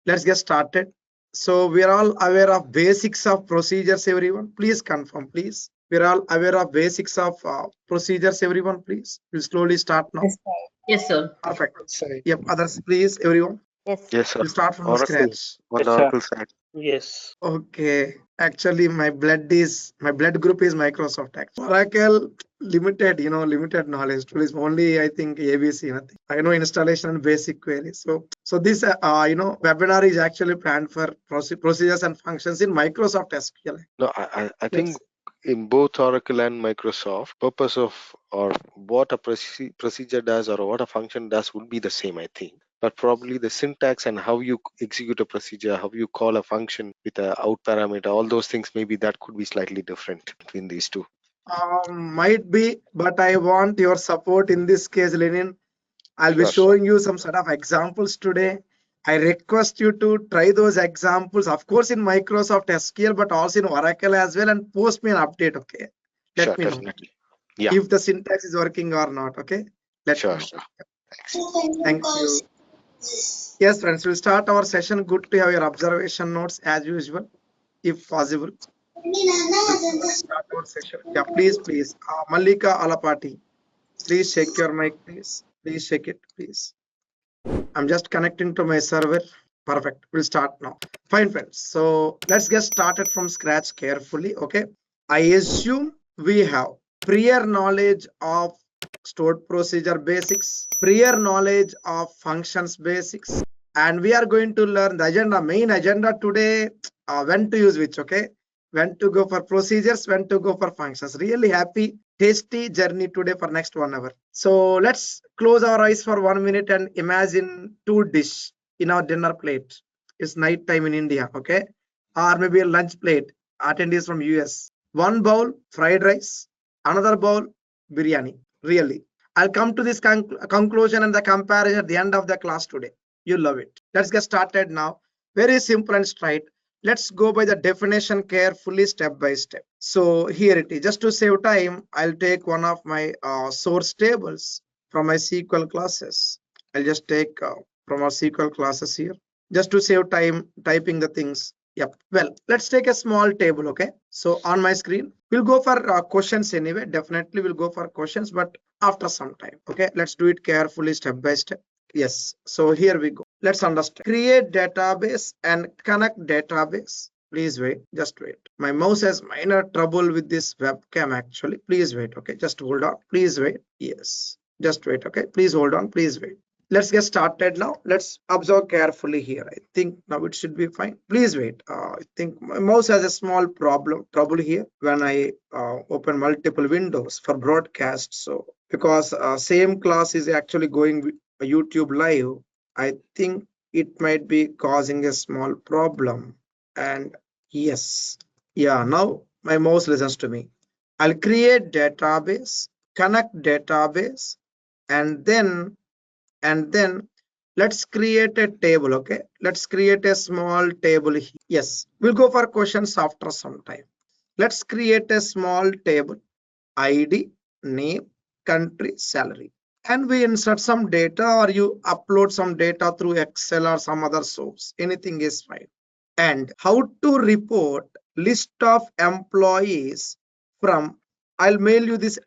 Let's get started. So we are all aware of basics of procedures, everyone. Please confirm, please. We're all aware of basics of procedures, everyone, please. We'll slowly start now. Yes, sir. Yes, sir. Perfect. Sorry. Yep, others, please, everyone. Yes. Yes, sir. We'll start from the Oracle. scratch. On Yes, the sir. Oracle side. Yes. Okay. Actually, my blood group is Microsoft. Actually. Oracle limited, limited knowledge. Tools only, I think ABC. Nothing. I know installation and basic queries. So this, webinar is actually planned for procedures and functions in Microsoft SQL. No, I think Yes. in both Oracle and Microsoft, purpose of or what a procedure does or what a function does would be the same, I think. But probably the syntax and how you execute a procedure, how you call a function with a out parameter, all those things, maybe that could be slightly different between these two. Might be, but I want your support in this case, Lenin. I'll be Sure, showing you some sort of examples today. I request you to try those examples, of course, in Microsoft SQL, but also in Oracle as well, and post me an update, okay? Let Sure, me know definitely. Yeah. if the syntax is working or not, okay? Let me Sure, know. sure. Thanks. Thank you. Yes, friends, we'll start our session. Good to have your observation notes as usual, if possible. Let's start our session. Yeah, please. Malika Alapati, please check your mic, please. Please check it, please. I'm just connecting to my server. Perfect. We'll start now. Fine, friends. So let's get started from scratch carefully. Okay. I assume we have prior knowledge of stored procedure basics, prior knowledge of functions basics, and we are going to learn the agenda, main agenda today, when to use which, okay? When to go for procedures, when to go for functions. Really happy, tasty journey today for next 1 hour. So let's close our eyes for 1 minute and imagine 2 dishes in our dinner plate. It's night time in India, okay? Or maybe a lunch plate. Attendees from US. 1 bowl fried rice, another bowl biryani. Really, I'll come to this conclusion and the comparison at the end of the class today. You love it. Let's get started now. Very simple and straight. Let's go by the definition carefully, step by step. So here it is. Just to save time, I'll take one of my source tables from my SQL classes. I'll just take from our SQL classes here, just to save time typing the things. Yep. Well, let's take a small table. Okay. So on my screen, we'll go for questions anyway. Definitely we'll go for questions, but after some time. Okay. Let's do it carefully, step by step. Yes. So here we go. Let's understand. Create database and connect database. Please wait. Just wait. My mouse has minor trouble with this webcam actually. Please wait. Okay. Just hold on. Please wait. Yes. Just wait. Okay. Please hold on. Please wait. Let's get started now. Let's observe carefully here. I think now it should be fine. Please wait. I think my mouse has a small trouble here when I open multiple windows for broadcast. So because same class is actually going YouTube live, I think it might be causing a small problem. And yes, yeah, now my mouse listens to me. I'll create database, connect database, and then let's create a table. Okay, let's create a small table here. Yes, we'll go for questions after some time. Let's create a small table, ID, name, country, salary, and we insert some data, or you upload some data through Excel or some other source. Anything is fine. And how to report list of employees from, I'll mail you this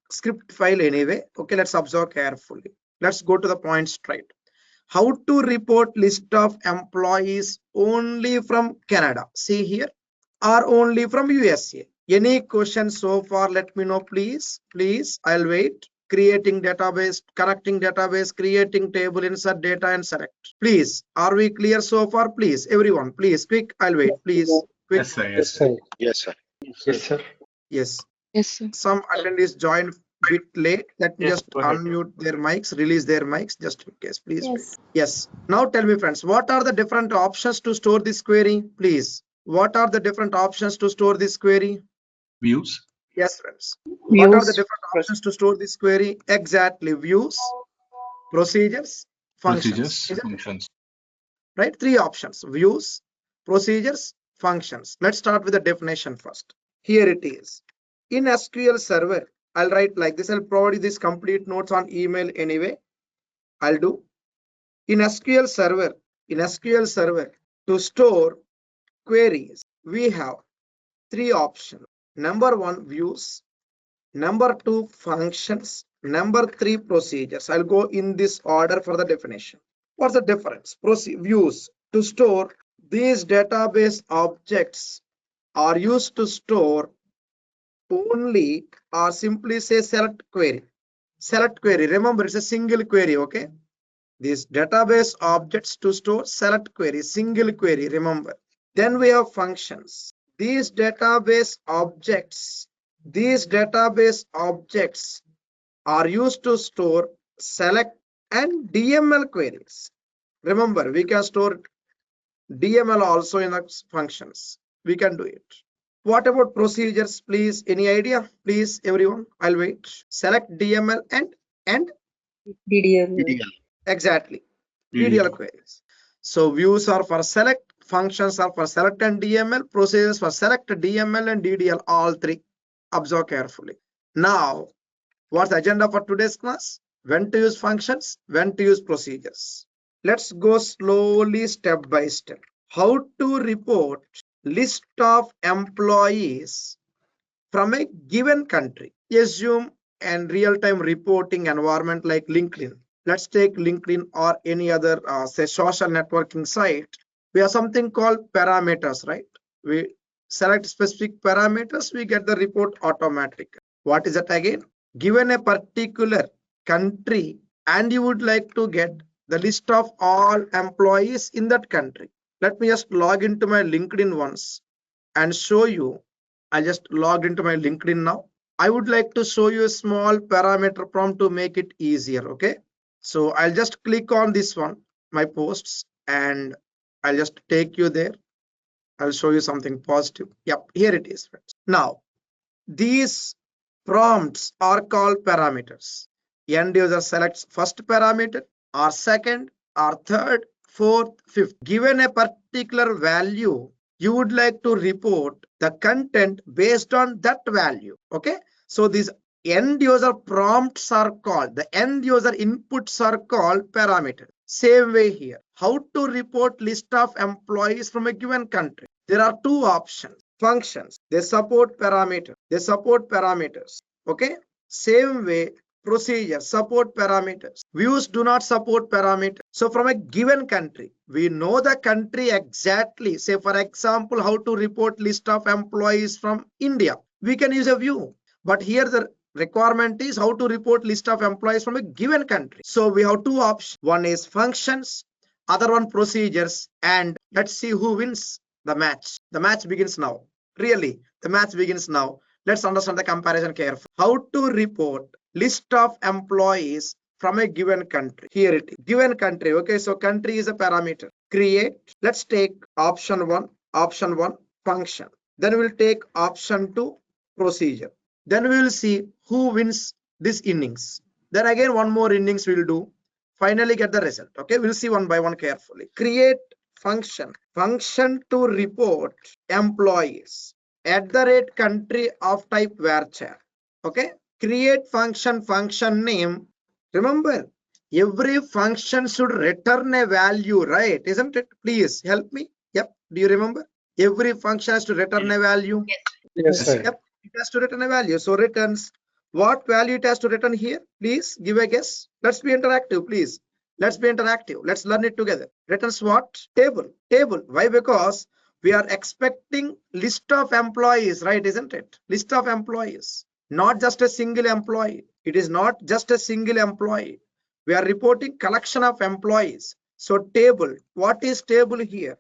script file anyway. Okay, let's observe carefully. Let's go to the point straight. How to report list of employees only from Canada. See here, or only from USA. Any questions so far? Let me know, please. Please, I'll wait. Creating database, connecting database, creating table, insert data and select. Please, are we clear so far? Please, everyone, please, quick. I'll wait, please. Quick. Yes, sir. Yes, sir. Yes, sir. Yes, sir. Yes. Yes, sir. Some attendees joined bit late. Let me Yes, just go ahead. unmute their mics, release their mics just in case, please. Yes. Yes. Now tell me, friends, what are the different options to store this query? Please. What are the different options to store this query? Views. Yes, friends. What are the Views. different options to store this query? Exactly. Views, procedures, functions. Procedures, Is it functions. right? 3 options: views, procedures, functions. Let's start with the definition first. Here it is. In SQL Server, I'll write like this. I'll provide you this complete notes on email anyway. I'll do. In SQL Server, to store queries, we have three options. Number one, views. Number two, functions. Number three, procedures. I'll go in this order for the definition. What's the difference? Views. To store these database objects are used to store only or simply say select query. Select query. Remember, it's a single query, okay? These database objects to store select query, single query, remember. Then we have functions. These database objects are used to store select and DML queries. Remember, we can store DML also in the functions. We can do it. What about procedures, please? Any idea? Please, everyone. I'll wait. Select DML and DDL. exactly. DDL queries. So views are for select, functions are for select and DML, procedures for select, DML and DDL, all three. Observe carefully. Now, what's the agenda for today's class? When to use functions, when to use procedures. Let's go slowly step by step. How to report list of employees from a given country. Assume and real-time reporting environment like LinkedIn. Let's take LinkedIn or any other say social networking site. We have something called parameters, right? We select specific parameters, we get the report automatic. What is that again? Given a particular country and you would like to get the list of all employees in that country. Let me just log into my LinkedIn once and show you. I just logged into my LinkedIn now. I would like to show you a small parameter prompt to make it easier, okay? So I'll just click on this one, my posts, and I'll just take you there. I'll show you something positive. Yep, here it is, friends. Now, these prompts are called parameters. End user selects first parameter or second or third, fourth, fifth. Given a particular value, you would like to report the content based on that value, okay? So these end user prompts are called, the end user inputs are called parameters. Same way here. How to report list of employees from a given country? There are two options. Functions, they support parameters. Okay? Same way, procedures support parameters. Views do not support parameters. So from a given country, we know the country exactly. Say for example, how to report list of employees from India. We can use a view. But here the requirement is how to report list of employees from a given country. So we have two options. One is functions, other one procedures, and let's see who wins the match. The match begins now. Really, the match begins now. Let's understand the comparison carefully. How to report list of employees from a given country. Here it is. Given country. Okay, so country is a parameter. Create. Let's take option one, function. Then we'll take option 2, procedure. Then we will see who wins this innings. Then again one more innings we'll do. Finally get the result. Okay, we'll see one by one carefully. Create function to report employees @ country of type varchar. Okay, create function name. Remember, every function should return a value, right? Isn't it? Please help me. Yep, do you remember? Every function has to return a value. Yes, sir. Yep, it has to return a value. So returns. What value it has to return here? Please give a guess. Let's be interactive, please. Let's be interactive. Let's learn it together. Returns what? Table. Why? Because we are expecting list of employees, right? Isn't it? List of employees, not just a single employee. It is not just a single employee. We are reporting collection of employees. So table. What is table here?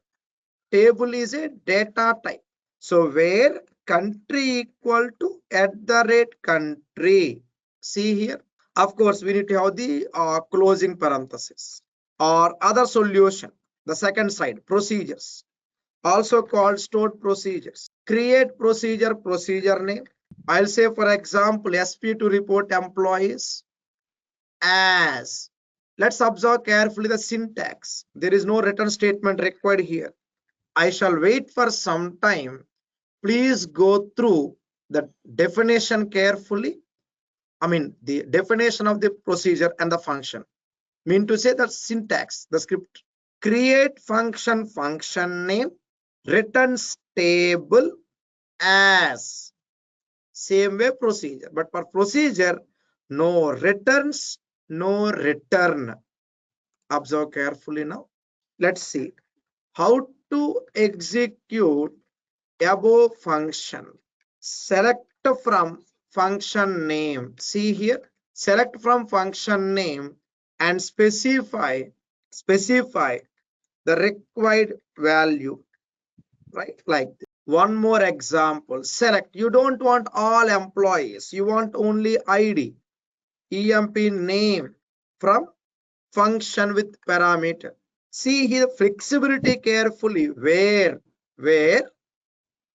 Table is a data type. So where country equal to @ country. See here. Of course, we need to have the closing parenthesis or other solution. The second side, procedures, also called stored procedures. Create procedure name. I'll say, for example, SP to report employees as. Let's observe carefully the syntax. There is no return statement required here. I shall wait for some time. Please go through the definition carefully. I mean, the definition of the procedure and the function. Mean to say that syntax, the script. Create function, function name, returns table as. Same way procedure. But for procedure, no returns, no return. Observe carefully now. Let's see how to execute above function. Select from function name. See here, select from function name and specify the required value, right? Like this. One more example. Select. You don't want all employees. You want only ID. EMP name from function with parameter. See here flexibility carefully. Where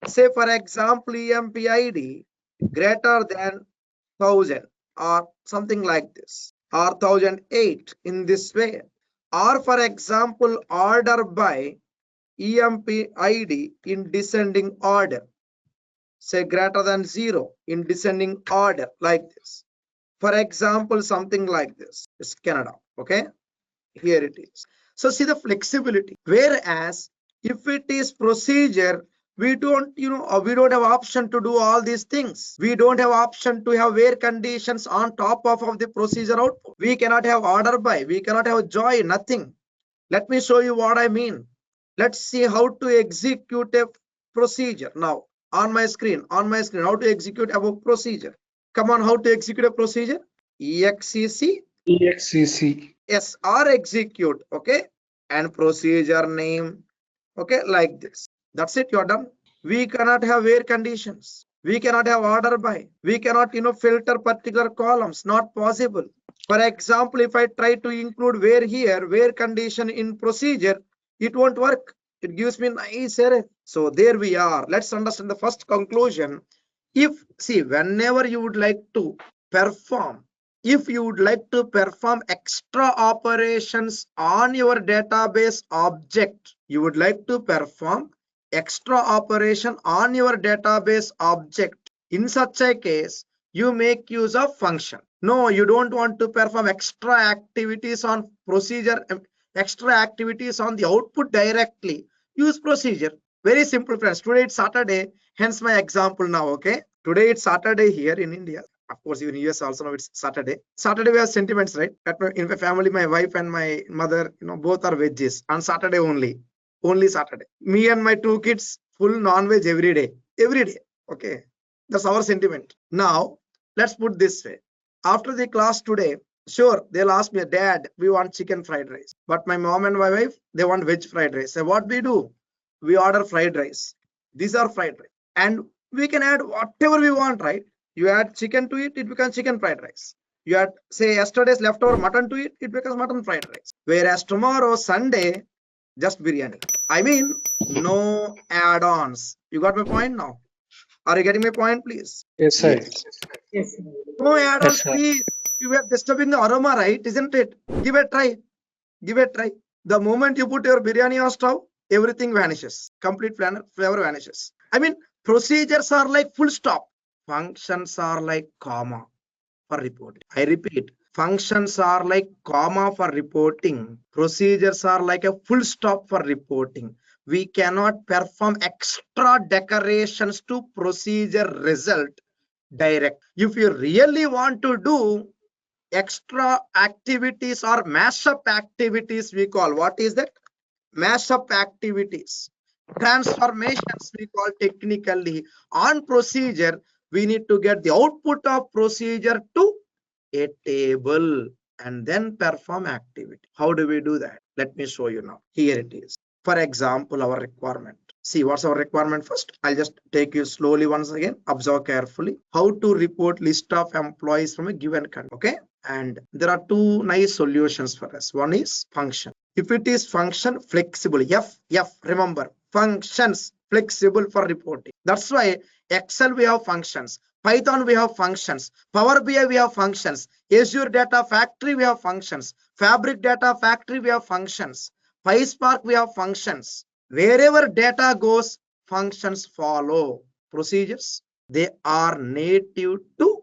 say for example EMP ID greater than 1000 or something like this, or 1008 in this way, or for example order by EMP ID in descending order, say greater than 0 in descending order, like this. For example, something like this is Canada. Okay, here it is. So see the flexibility. Whereas if it is procedure, we don't we don't have option to do all these things. We don't have option to have where conditions on top of the procedure output. We cannot have order by, we cannot have join, nothing. Let me show you what I mean. Let's see how to execute a procedure now. On my screen, how to execute a procedure. Come on, how to execute a procedure? exec yes, or execute. Okay, and procedure name. Okay, like this. That's it, you're done. We cannot have where conditions, we cannot have order by, we cannot filter particular columns, not possible. For example, if I try to include where here, where condition in procedure, it won't work. It gives me nice error. So there we are. Let's understand the first conclusion. Whenever you would like to perform, if you would like to perform extra operations on your database object, you would like to perform extra operation on your database object. In such a case, you make use of function. No, you don't want to perform extra activities on procedure, extra activities on the output directly. Use procedure. Very simple, friends. Today it's Saturday, hence my example now. Okay, today it's Saturday here in India. Of course, even US also know it's Saturday. Saturday we have sentiments, right? In my family, my wife and my mother, both are veggies. On Saturday only Saturday. Me and my 2 kids, full non-veg every day. Okay, that's our sentiment. Now, let's put this way. After the class today, sure, they'll ask me, Dad, we want chicken fried rice. But my mom and my wife, they want veg fried rice. So what we do? We order fried rice. These are fried rice. And we can add whatever we want, right? You add chicken to it, it becomes chicken fried rice. You add, say, yesterday's leftover mutton to it, it becomes mutton fried rice. Whereas tomorrow, Sunday, just biryani. I mean, no add-ons. You got my point now? Are you getting my point, please? Yes, sir. Yes. No add-ons, Yes, sir. please. You are disturbing the aroma, right? Isn't it? Give a try. The moment you put your biryani on stove, everything vanishes. Complete flavor vanishes. I mean, procedures are like full stop. Functions are like comma for reporting. I repeat, functions are like comma for reporting. Procedures are like a full stop for reporting. We cannot perform extra decorations to procedure result direct. If you really want to do extra activities or mashup activities, we call, what is that? Mashup activities. Transformations, we call technically. On procedure, we need to get the output of procedure to a table and then perform activity. How do we do that? Let me show you now. Here it is. For example, our requirement. See, what's our requirement first? I'll just take you slowly once again. Observe carefully. How to report list of employees from a given country. Okay. And there are 2 nice solutions for us. One is function. If it is function, flexible. Remember, functions, flexible for reporting. That's why Excel we have functions. Python we have functions. Power BI we have functions. Azure Data Factory we have functions. Fabric Data Factory we have functions. PySpark we have functions. Wherever data goes, functions follow. Procedures, they are native to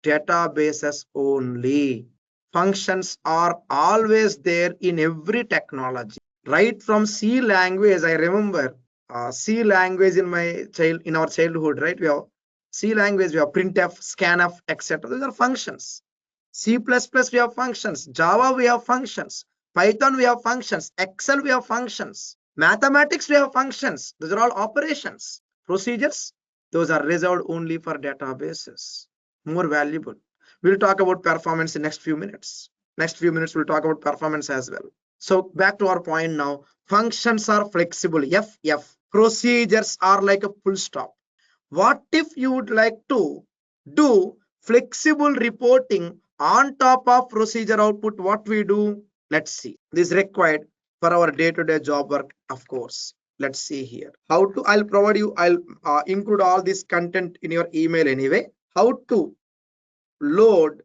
databases only. Functions are always there in every technology. Right from C language, I remember C language in our childhood, right? We have C language, we have printf, scanf, etc. These are functions. C++ we have functions. Java we have functions. Python we have functions. Excel we have functions. Mathematics we have functions. Those are all operations. Procedures, those are reserved only for databases. More valuable. We'll talk about performance in next few minutes. Next few minutes we'll talk about performance as well. So back to our point now. Functions are flexible. FF. Procedures are like a full stop. What if you would like to do flexible reporting on top of procedure output? What we do? Let's see. This is required for our day-to-day job work, of course. Let's see here. How to, I'll provide you, I'll include all this content in your email anyway. How to load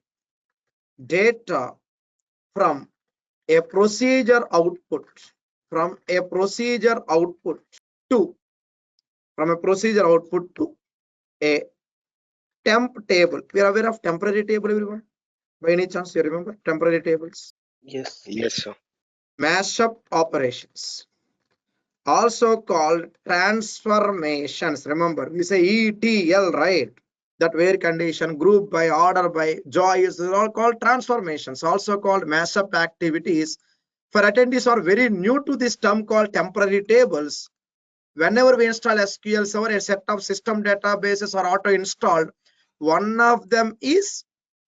data from a procedure output, from a procedure output to a temp table. We are aware of temporary table, everyone? By any chance you remember temporary tables? Yes. Yes, sir. Mashup operations, also called transformations. Remember, we say ETL, right? That where condition, group by, order by, joins, are all called transformations, also called mashup activities. For attendees who are very new to this term called temporary tables, whenever we install SQL Server, a set of system databases are auto installed. One of them is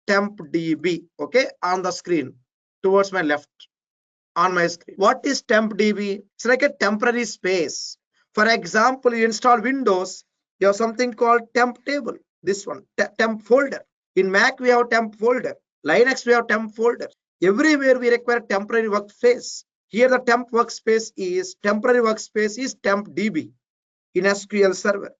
tempdb, okay, on the screen towards my left on my screen. What is tempdb? It's like a temporary space. For example, you install Windows, you have something called temp table. This one, temp folder. In Mac, we have temp folder. Linux, we have temp folder. Everywhere we require temporary workspace. Here, the temp workspace is temporary workspace is tempdb in SQL Server.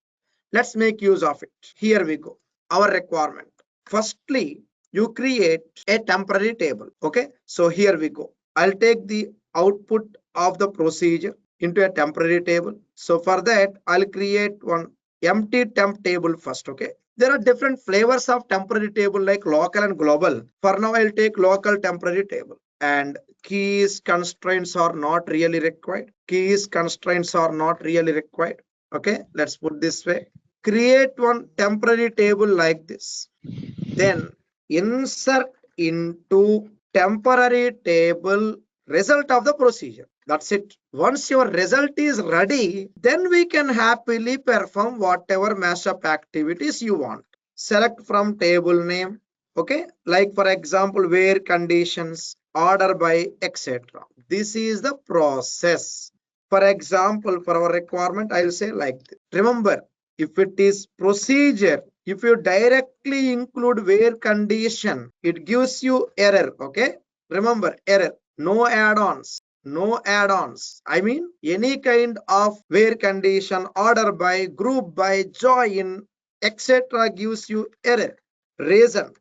Let's make use of it. Here we go. Our requirement. Firstly, you create a temporary table. Okay. So here we go. I'll take the output of the procedure into a temporary table. So for that, I'll create one empty temp table first. Okay. There are different flavors of temporary table like local and global. For now, I'll take local temporary table. And keys constraints are not really required. Keys constraints are not really required. Okay. Let's put this way. Create one temporary table like this. Then insert into temporary table result of the procedure. That's it. Once your result is ready, then we can happily perform whatever mashup activities you want. Select from table name. Okay, like for example, where conditions, order by, etc. This is the process. For example, for our requirement, I'll say like this. Remember, if it is procedure, if you directly include where condition, it gives you error. Okay, remember error. No add-ons. No add-ons. I mean, any kind of where condition, order by, group by, join, etc. gives you error. Reason.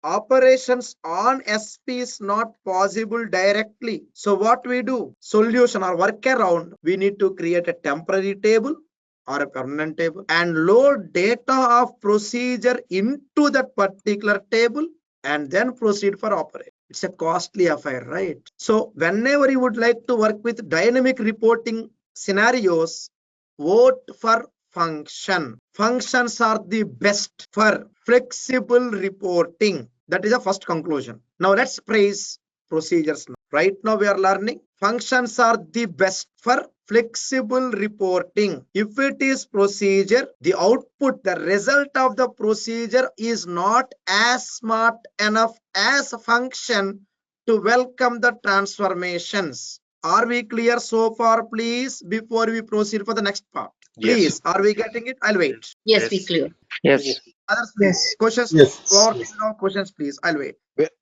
Operations on SP is not possible directly. So what we do? Solution or workaround. We need to create a temporary table or a permanent table and load data of procedure into that particular table and then proceed for operation. It's a costly affair, right? So whenever you would like to work with dynamic reporting scenarios, vote for function. Functions are the best for flexible reporting. That is the first conclusion. Now let's praise procedures. Right now we are learning functions are the best for flexible reporting. If it is procedure, the output, the result of the procedure is not as smart enough as a function to welcome the transformations. Are we clear so far, please, before we proceed for the next part? Please, Yes. are we getting it? I'll wait. Yes, we clear. Yes. Others, please. Questions? Yes. Questions, please. I'll wait.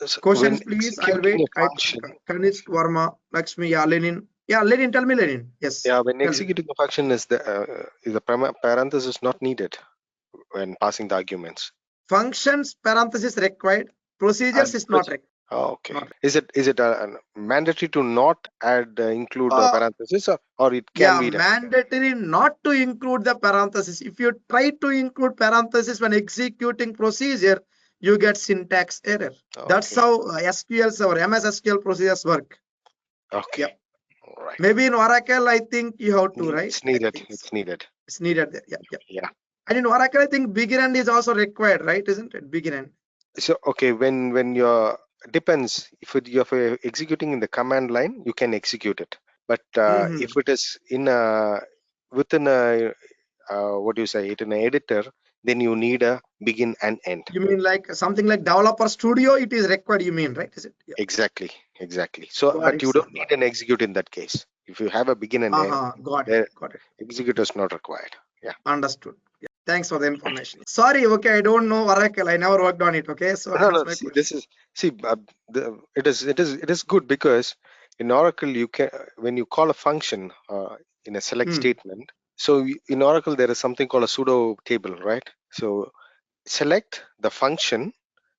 So Questions, when please. I'll executing wait. a function, Kanishk, Varma, Lakshmi, yeah, Lenin. Yeah, Lenin, tell me, Lenin. Yes. yeah, when tell me. executing a function is the parenthesis not needed when passing the arguments. Functions parenthesis required. Procedures And is not required. Oh, okay. Not- Is it mandatory to not add include parenthesis, or it can Yeah, be done? mandatory not to include the parenthesis. If you try to include parenthesis when executing procedure, you get syntax error. That's Okay. how SQL or MS SQL procedures work. Okay. Yep. All right. Maybe in Oracle, I think you have to, right? It's needed. I think It's so. needed. It's needed there. Yeah, yeah. Yeah. And in Oracle, I think begin end is also required, right? Isn't it? Begin end. So okay, when you're depends you're executing in the command line, you can execute it. But if it is in a within a what do you say it in an editor, then you need a begin and end. You mean like something like Developer Studio? It is required. You mean, right? Is it? Yeah. Exactly. So, Got but it, you sir. don't need an execute in that case. If you have a begin and end, Got the it. Got it. execute is not required. Yeah. Understood. Yeah. Thanks for the information. Sorry. Okay, I don't know Oracle. I never worked on it. Okay, so No, hence no. my See, question. it is good because in Oracle you can when you call a function in a select statement. So in Oracle there is something called a pseudo table, right? So select the function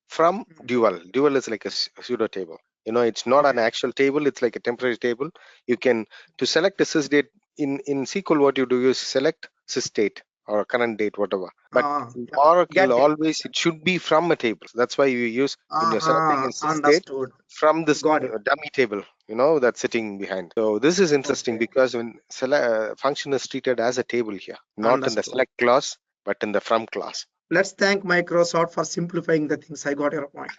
from dual. Dual is like a pseudo table. You know, it's not an actual table. It's like a temporary table. You can to select a sysdate in SQL. What you do is select sysdate or current date, whatever. But in Yeah. Oracle, Get it. always it should be from a table. So that's why you use when you're selecting a sysdate Understood. from this Got it. dummy table. You know that's sitting behind. So this is interesting Okay. because when function is treated as a table here, not in the Understood. select clause, but in the from class. Let's thank Microsoft for simplifying the things. I got your point.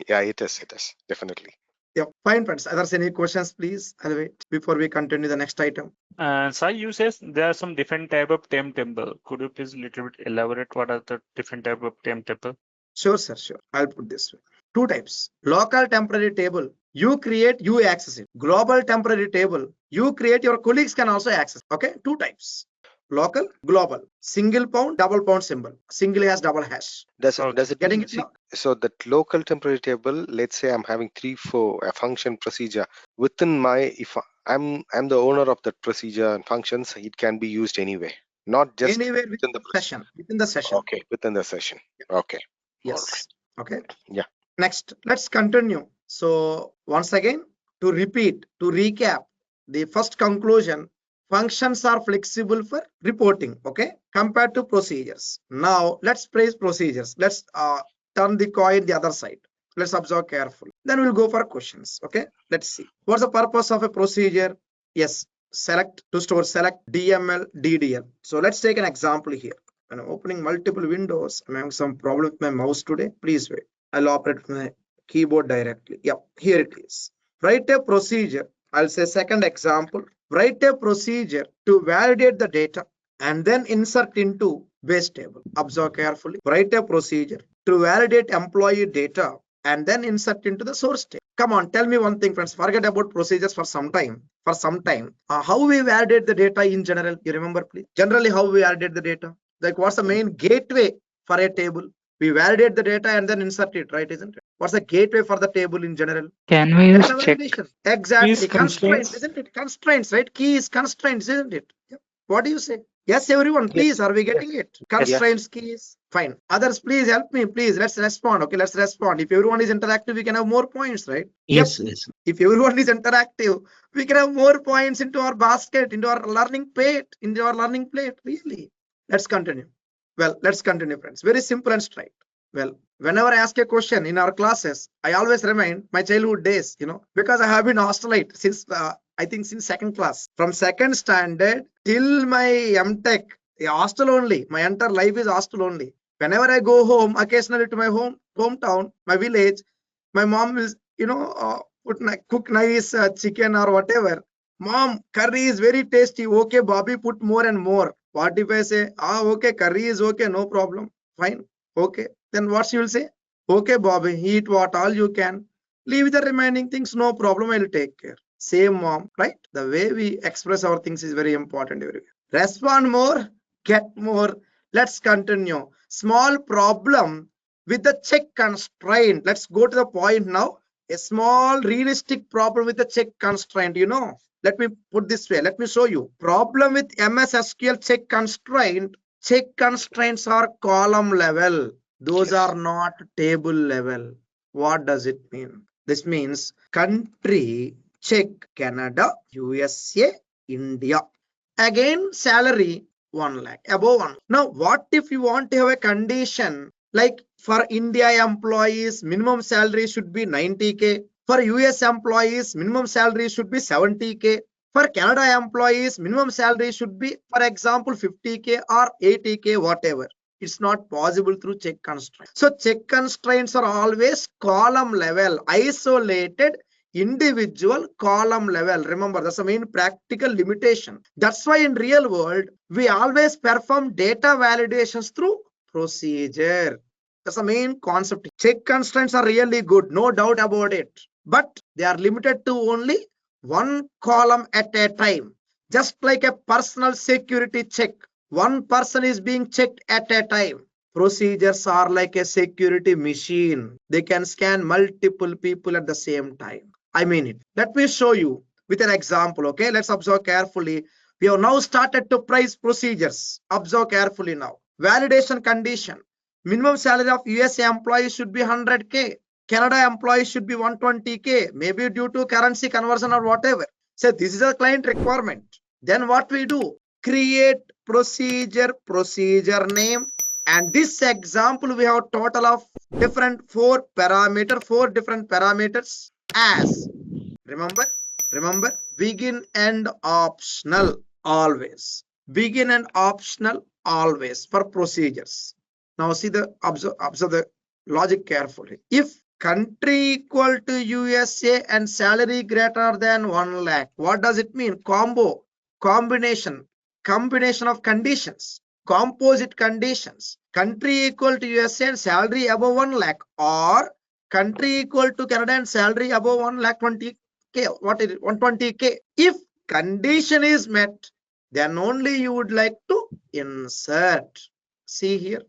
Yeah, it is definitely. Yeah, fine, friends. Others, any questions, please? I'll wait before we continue the next item. Sai, you says there are some different type of temp table. Could you please little bit elaborate what are the different type of temp table? Sure, sir. Sure. I'll put this way. Two types. Local temporary table. You create, you access it. Global temporary table. You create, your colleagues can also access. Okay. Two types. Local, global, single pound, double pound symbol. Single hash, double hash. Does it Getting mean, it now? so that local temporary table, let's say I'm having 3-4 a function procedure within my, if I'm the owner of that procedure and functions, it can be used anyway, not just Anywhere within the session. Within the session. Okay, within the session. Okay. Yes. Okay. Yeah. Next, let's continue. So once again, to repeat, to recap, the first conclusion, functions are flexible for reporting, okay, compared to procedures. Now let's praise procedures. Let's turn the coin the other side. Let's observe carefully. Then we'll go for questions. Okay, let's see. What's the purpose of a procedure? Yes, select to store select DML, DDL. So let's take an example here. When I'm opening multiple windows, I'm having some problem with my mouse today. Please wait. I'll operate with my keyboard directly. Yep, here it is. Write a procedure. I'll say second example. Write a procedure to validate the data and then insert into base table. Observe carefully. Write a procedure to validate employee data and then insert into the source table. Come on, tell me one thing, friends. Forget about procedures for some time. How we validate the data in general? You remember, please? Generally, how we validate the data? Like, what's the main gateway for a table? We validate the data and then insert it, right? Isn't it? What's the gateway for the table in general? Can we use Data check validation. Exactly. keys Constraints, isn't it? Constraints, right? Key is constraints, isn't it? Yep. What do you say? Yes, everyone, please. Are we getting it? Constraints, keys. Fine. Others, please help me. Please, let's respond. Okay, let's respond. If everyone is interactive, we can have more points, right? Yes. If everyone is interactive, we can have more points into our basket, into our learning plate, really. Let's continue. Well, let's continue, friends. Very simple and straight. Well, whenever I ask a question in our classes, I always remind my childhood days, because I have been hostelite since, I think since second class. From second standard till my MTech, hostel only. My entire life is hostel only. Whenever I go home, occasionally to my hometown, my village, my mom will, cook nice chicken or whatever. Mom, curry is very tasty. Okay, Bobby, put more and more. What if I say, okay, curry is okay, no problem. Fine. Okay. Then what she will say? Okay, Bobby, eat what all you can. Leave the remaining things, no problem, I'll take care. Same mom, right? The way we express our things is very important everywhere. Respond more, get more. Let's continue. Small problem with the check constraint. Let's go to the point now. A small realistic problem with the check constraint, Let me put this way. Let me show you. Problem with MS SQL check constraint. Check constraints are column level. Those are not table level. What does it mean? This means country, check, Canada, USA, India. Again, salary 1 lakh, above 1. Now, what if you want to have a condition like for India employees, minimum salary should be 90K. For US employees, minimum salary should be 70K. For Canada employees, minimum salary should be, for example, 50K or 80K, whatever. It's not possible through check constraints. So check constraints are always column level, isolated, individual column level. Remember, that's the main practical limitation. That's why in real world, we always perform data validations through procedure. That's the main concept. Check constraints are really good, no doubt about it. But they are limited to only one column at a time. Just like a personal security check. One person is being checked at a time. Procedures are like a security machine. They can scan multiple people at the same time. I mean it. Let me show you with an example. Okay, let's observe carefully. We have now started to price procedures. Observe carefully now. Validation condition. Minimum salary of USA employees should be 100K. Canada employees should be 120K. Maybe due to currency conversion or whatever. So this is a client requirement. Then what we do? Create procedure name, and this example we have total of four different parameters as remember begin and optional always for procedures. Now see the observe the logic carefully. If country equal to USA and salary greater than 1 lakh, what does it mean? Combination of conditions, composite conditions. Country equal to USA and salary above 1 lakh, or country equal to Canada and salary above 1 lakh 20K. What is it? 120K. If condition is met, then only you would like to insert. See here.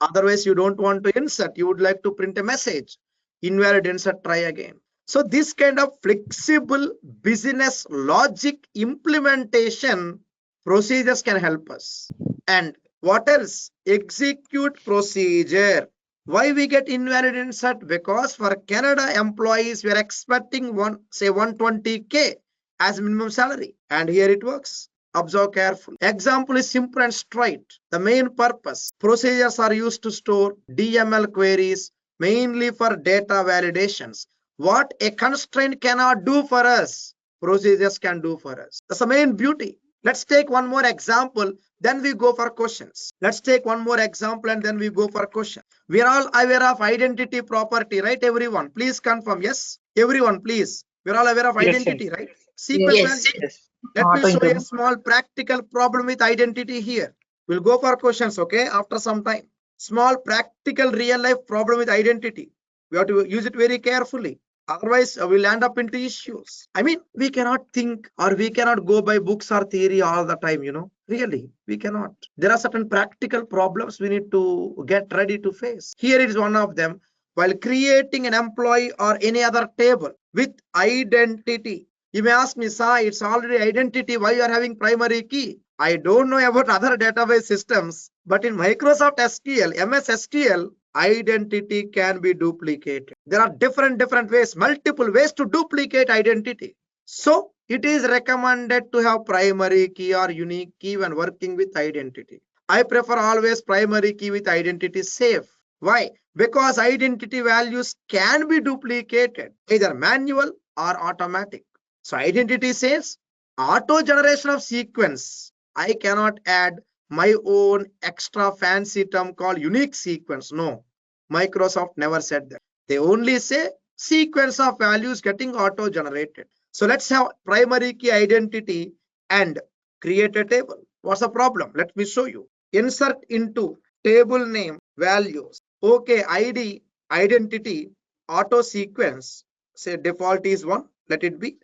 Otherwise, you don't want to insert. You would like to print a message. Invalid insert, try again. So this kind of flexible business logic implementation procedures can help us. And what else? Execute procedure. Why we get invalid insert? Because for Canada employees, we are expecting 120K as minimum salary. And here it works. Observe carefully. Example is simple and straight. The main purpose. Procedures are used to store DML queries, mainly for data validations. What a constraint cannot do for us, procedures can do for us. That's the main beauty. Let's take one more example, then we go for questions. Let's take one more example and then we go for questions. We are all aware of identity property, right? Everyone, please confirm. Yes, everyone, please. We are all aware of identity, right? Sequence value. Yes. Let me show you a small practical problem with identity here. We'll go for questions, okay, after some time. Small practical real life problem with identity. We have to use it very carefully. Otherwise, we'll end up into issues. I mean, we cannot think or we cannot go by books or theory all the time, you know. Really, we cannot. There are certain practical problems we need to get ready to face. Here is one of them. While creating an employee or any other table with identity, you may ask me, Sai, it's already identity. Why you are having primary key? I don't know about other database systems, but in Microsoft SQL, MS SQL, identity can be duplicated. There are different ways, multiple ways to duplicate identity. So it is recommended to have primary key or unique key when working with identity. I prefer always primary key with identity safe. Why? Because identity values can be duplicated, either manual or automatic. So identity says auto generation of sequence. I cannot add my own extra fancy term called unique sequence. No, Microsoft never said that. They only say sequence of values getting auto generated. So let's have primary key identity and create a table. What's the problem? Let me show you. Insert into table name values. Okay, ID, identity, auto sequence. Say default is 1. Let it be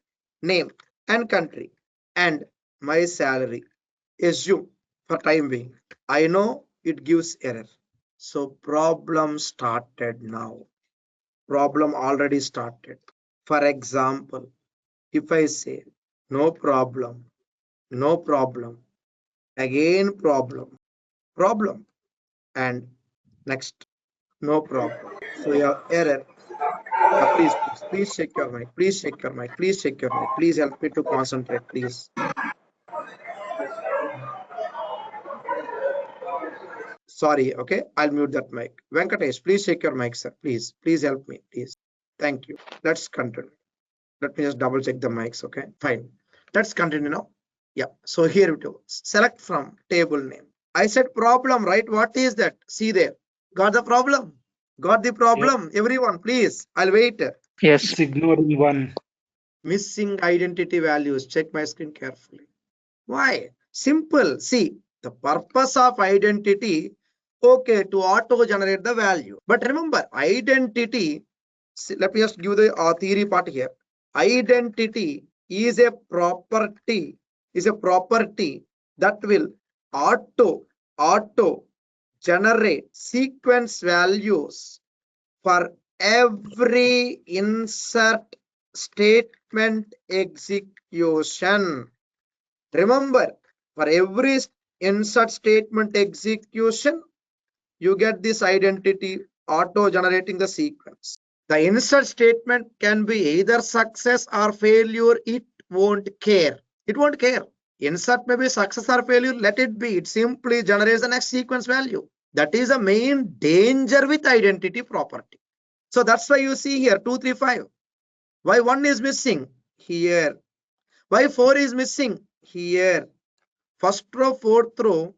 name and country and my salary. Assume for time being. I know it gives error. So problem started now. Problem already started. For example, if I say no problem, again problem, and next no problem. So you have error. Please check your mic. Please check your mic. Please check your mic. Please help me to concentrate, please. Sorry, okay. I'll mute that mic. Venkatesh, please check your mic, sir. Please help me, please. Thank you. Let's continue. Let me just double check the mics, okay? Fine. Let's continue now. Yeah, so here we go. Select from table name. I said problem, right? What is that? See there. Got the problem? Got the problem? Everyone, please. I'll wait. Yes. It's ignoring one. Missing identity values. Check my screen carefully. Why? Simple. See, the purpose of identity, okay, to auto generate the value. But remember, identity, see, let me just give the theory part here. Identity is a property that will auto generate sequence values for every insert statement execution. Remember, for every insert statement execution, you get this identity auto generating the sequence. The insert statement can be either success or failure. It won't care. It won't care. Insert may be success or failure. Let it be. It simply generates the next sequence value. That is the main danger with identity property. So that's why you see here 2, 3, 5. Why 1 is missing? Here. Why 4 is missing? Here. First row, fourth row,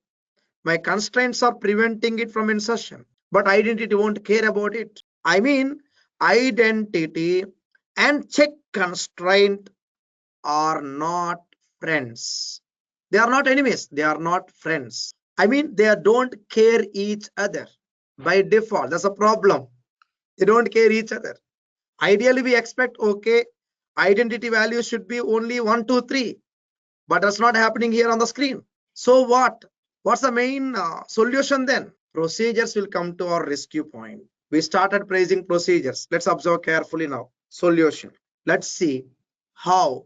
my constraints are preventing it from insertion, but identity won't care about it. I mean, identity and check constraint are not friends. They are not enemies. They are not friends. I mean, they don't care each other by default. That's a problem. They don't care each other. Ideally, we expect, okay, identity value should be only 1, 2, 3, but that's not happening here on the screen. So what? What's the main solution then? Procedures will come to our rescue point. We started praising procedures. Let's observe carefully now. Solution. Let's see how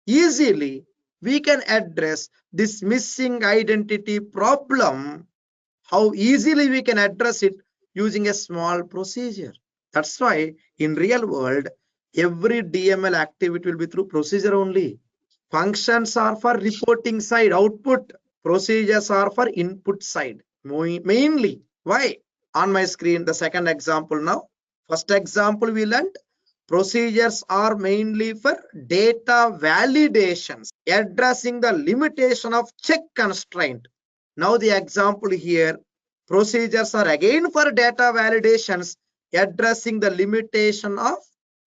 easily we can address this missing identity problem. How easily we can address it using a small procedure. That's why in real world, every DML activity will be through procedure only. Functions are for reporting side, output. Procedures are for input side, mainly. Why? On my screen, the second example now. First example we learned, procedures are mainly for data validations, addressing the limitation of check constraint. Now the example here, procedures are again for data validations, addressing the limitation of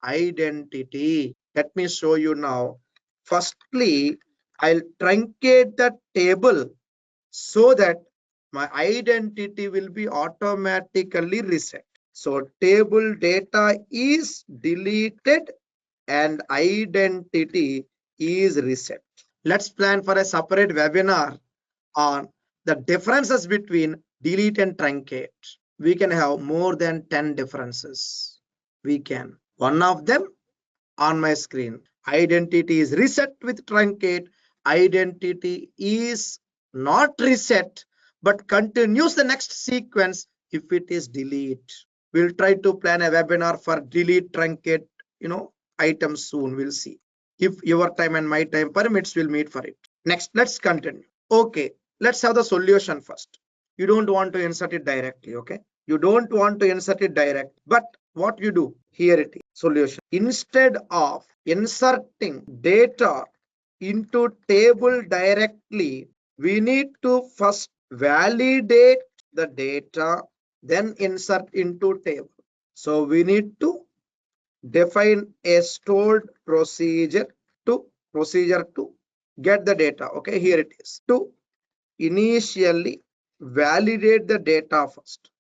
identity. Let me show you now. Firstly, I'll truncate the table so that my identity will be automatically reset. So table data is deleted and identity is reset. Let's plan for a separate webinar on the differences between delete and truncate. We can have more than 10 differences. We can. One of them on my screen. Identity is reset with truncate. Identity is not reset, but continues the next sequence if it is delete. We'll try to plan a webinar for delete truncate, items soon. We'll see. If your time and my time permits, we'll meet for it. Next, let's continue. Okay, let's have the solution first. You don't want to insert it directly, okay? You don't want to insert it direct, but what you do, here it is, solution. Instead of inserting data into table directly, we need to first validate the data, then insert into table. So we need to define a stored procedure to get the data. Okay, here it is. To initially validate the data first,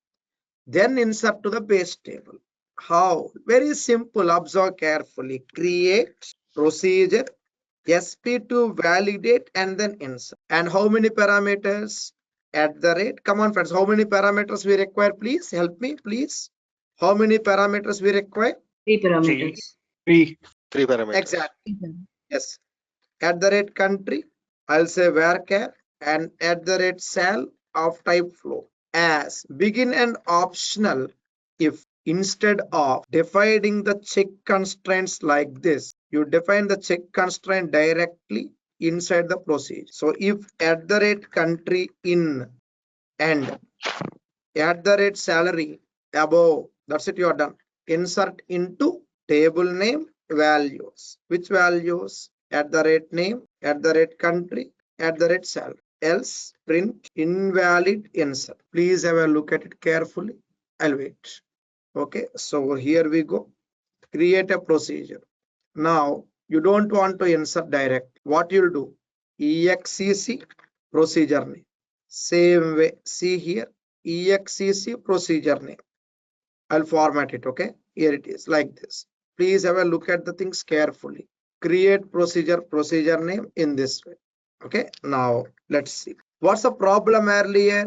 then insert to the base table. How? Very simple. Observe carefully. Create procedure SP to validate and then insert. And how many parameters? At the rate. Come on, friends. How many parameters we require? Please help me, please. How many parameters we require? 3 parameters. 3 parameters. Exactly. Yes. At the rate country, I'll say varchar, and at the rate sal of type flow. As begin and optional if instead of defining the check constraints like this, you define the check constraint directly inside the procedure. So if @country in and @salary above, that's it, you are done. Insert into table name values. Which values? @name, @country, @salary. Else print invalid insert. Please have a look at it carefully. I'll wait. Okay, so here we go. Create a procedure. Now you don't want to insert direct. What you'll do? exec procedure name. Same way. See here. exec procedure name. I'll format it. Okay, here it is like this. Please have a look at the things carefully. Create procedure name in this way. Okay, now let's see. What's the problem earlier?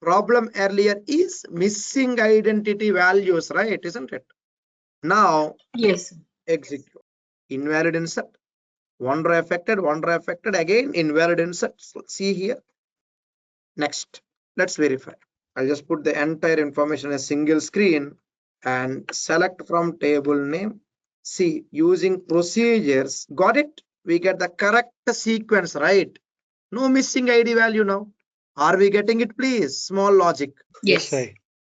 Problem earlier is missing identity values, right? Isn't it? Now Yes. execute. Invalid insert. One row affected, again invalid insert. See here. Next, let's verify. I'll just put the entire information in a single screen and select from table name. See, using procedures, got it? We get the correct sequence, right? No missing ID value now. Are we getting it, please? Small logic. Yes. Sai.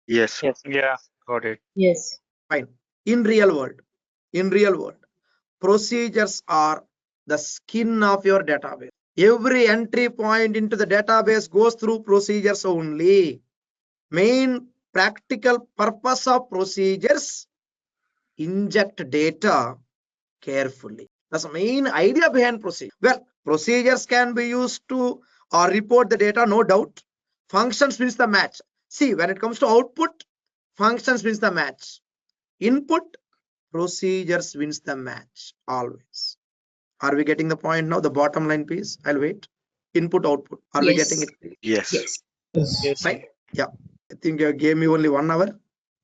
Yes, sir. Yeah, got it. Yes. Fine. In real world, procedures are the skin of your database. Every entry point into the database goes through procedures only. Main practical purpose of procedures, inject data carefully. That's the main idea behind procedure. Well, procedures can be used to report the data, no doubt. Functions means the match. See, when it comes to output, functions means the match. Input, procedures wins the match always. Are we getting the point now? The bottom line piece. I'll wait. Input, output. Are we getting it? Yes. Yes. Yes. Fine. Yeah. I think you gave me only 1 hour.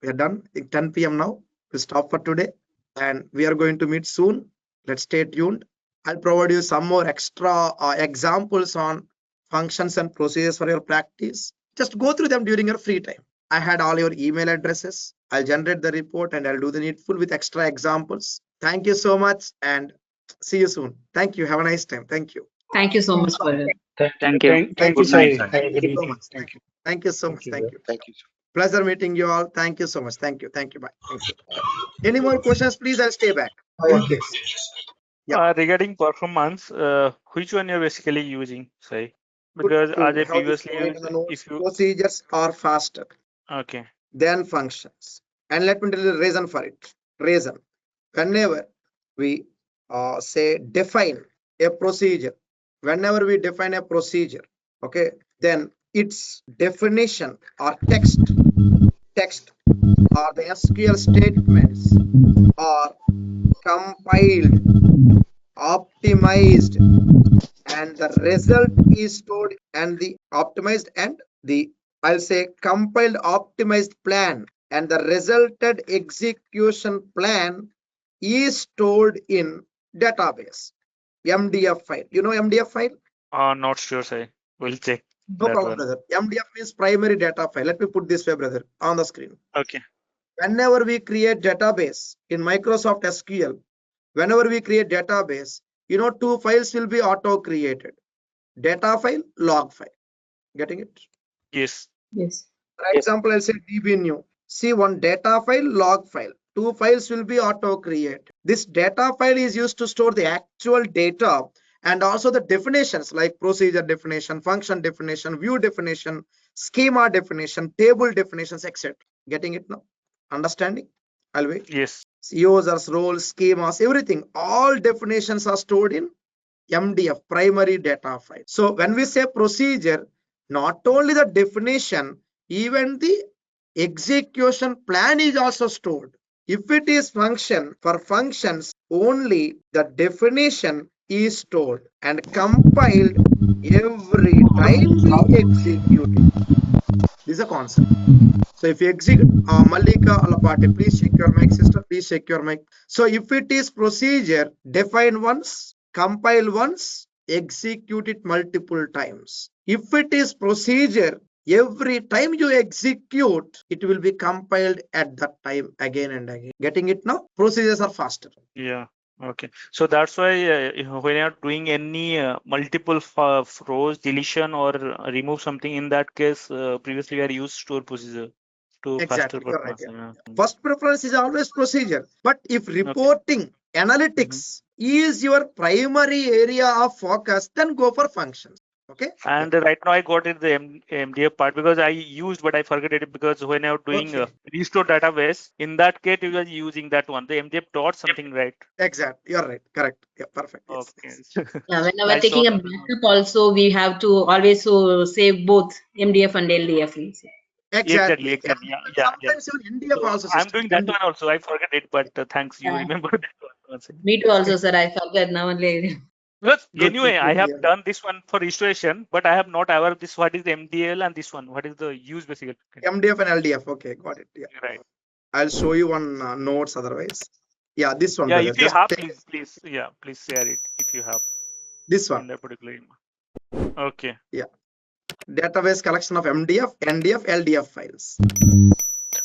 We are done. I think 10 p.m. now. We'll stop for today. And we are going to meet soon. Let's stay tuned. I'll provide you some more extra examples on functions and procedures for your practice. Just go through them during your free time. I had all your email addresses. I'll generate the report and I'll do the needful with extra examples. Thank you so much and see you soon. Thank you. Have a nice time. Thank you. Thank you so much for your. Thank you. Thank you, Good night, Sai. sir. Have a good Thank you so evening. much. Thank you. Thank you so Thank much. you, Thank sir. you. Thank you, sir. Pleasure meeting you all. Thank you so much. Thank you. Thank you. Bye. Thank you. Any more questions, please? I'll stay back. In case. Yeah. Regarding performance, which one you're basically using, say? Good Because to as I have this previously point in used, the notes. if you Procedures are faster okay, than functions. And let me tell you the reason for it. Reason. Whenever we say define a procedure, whenever we define a procedure, okay, then its definition or text or the SQL statements are compiled, optimized, and the result is stored, and the optimized and the, I'll say, compiled optimized plan and the resulted execution plan is stored in database MDF file. You know MDF file? not sure, say. We'll check No that problem, one. brother. MDF means primary data file. Let me put this way, brother, on the screen. Okay. Whenever we create database in Microsoft SQL, whenever we create database, you know, 2 files will be auto created. Data file, log file. Getting it? Yes. Yes. For example, I'll say DB new. See, one data file, log file. 2 files will be auto created. This data file is used to store the actual data and also the definitions like procedure definition, function definition, view definition, schema definition, table definitions, etc. Getting it now? Understanding? I'll wait. Yes. Users, roles, schemas, everything. All definitions are stored in MDF, primary data file. So when we say procedure, not only the definition, even the execution plan is also stored. If it is function, for functions, only the definition is stored and compiled every time we execute it. This is a concept. So if you execute Malika Alapati, please check your mic, sister. Please check your mic. So if it is procedure, define once, compile once, execute it multiple times. If it is procedure, Every time you execute, it will be compiled at that time again and again. Getting it now? Procedures are faster. Yeah. Okay. So that's why when you're doing any multiple rows, deletion or remove something, in that case, previously we had used store procedure to faster Exactly. You're right. performance. Yeah. First preference is always procedure. But if reporting, analytics is your primary area of focus, then go for functions. Okay. And right now I got it the MDF part because I used, but I forget it because when I was doing Okay. restore database, in that case you were using that one, the MDF dot something, right? Exactly. You're right. Correct. Yeah. Perfect. Yes. Okay. Yeah, whenever I saw taking a that. backup also, we have to always save both MDF and LDF. Exactly. Exactly. And Yeah. sometimes even NDF So also I'm system. doing that one also. I forget it, but thanks. You Yeah. remember that one. Me too also, sir. I forget now only. Because Good to anyway, I have hear. done this one for restoration, but I have not ever this what is the MDL and this one. What is the use basically? MDF and LDF. Okay. Got it. Yeah. Right. I'll show you on notes otherwise. Yeah. This one, Yeah, brother. if you Just have, take please, yeah, please share it if you have this in one. that particular email. Okay. Yeah. Database collection of MDF, NDF, LDF files.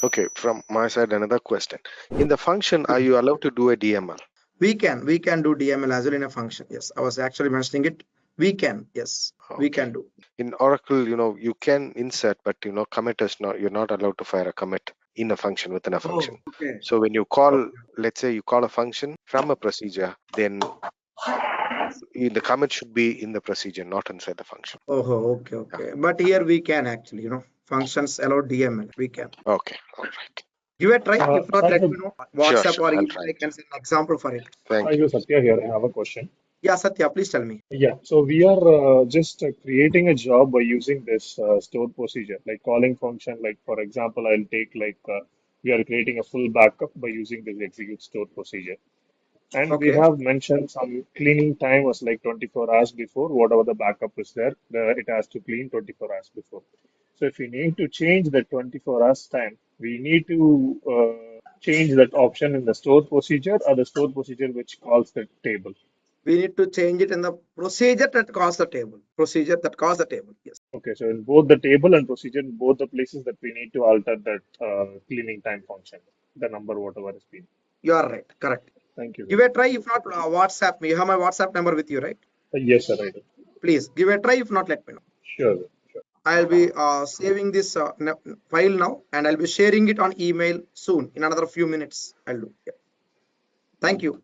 Okay, from my side, another question. In the function, are you allowed to do a DML? We can do DML as well in a function. Yes. I was actually mentioning it. We can. Yes. We Okay. can do. In Oracle, you can insert, but commit is not, you're not allowed to fire a commit in a function within a function. Okay. So when you call, let's say you call a function from a procedure, then the commit should be in the procedure, not inside the function. Oh, okay. But here we can actually, functions allow DML. We can. Okay, all right. Give a try. If not, let me know. WhatsApp Sure, or I'll email. try I it. can send an example for it. Thank Hi, you. Satya here. I have a question. Yeah, Satya, please tell me. Yeah, so we are just creating a job by using this store procedure, like calling function. Like for example, I'll take we are creating a full backup by using this execute store procedure, and we Okay. have mentioned some cleaning time was like 24 hours before whatever the backup is there. It has to clean 24 hours before. So if we need to change the 24 hours time, we need to change that option in the store procedure or the store procedure which calls the table. We need to change it in the procedure that calls the table. Procedure that calls the table. Yes. Okay, so in both the table and procedure, in both the places that we need to alter that cleaning time function, the number whatever has been. You are right. Correct. Thank you. Give a try. If not, WhatsApp me. You have my WhatsApp number with you, right? Yes, sir, I do. Please give a try. If not, let me know. Sure, sure. I'll be saving this file now, and I'll be sharing it on email soon. In another few minutes, I'll do. Yeah. Thank you.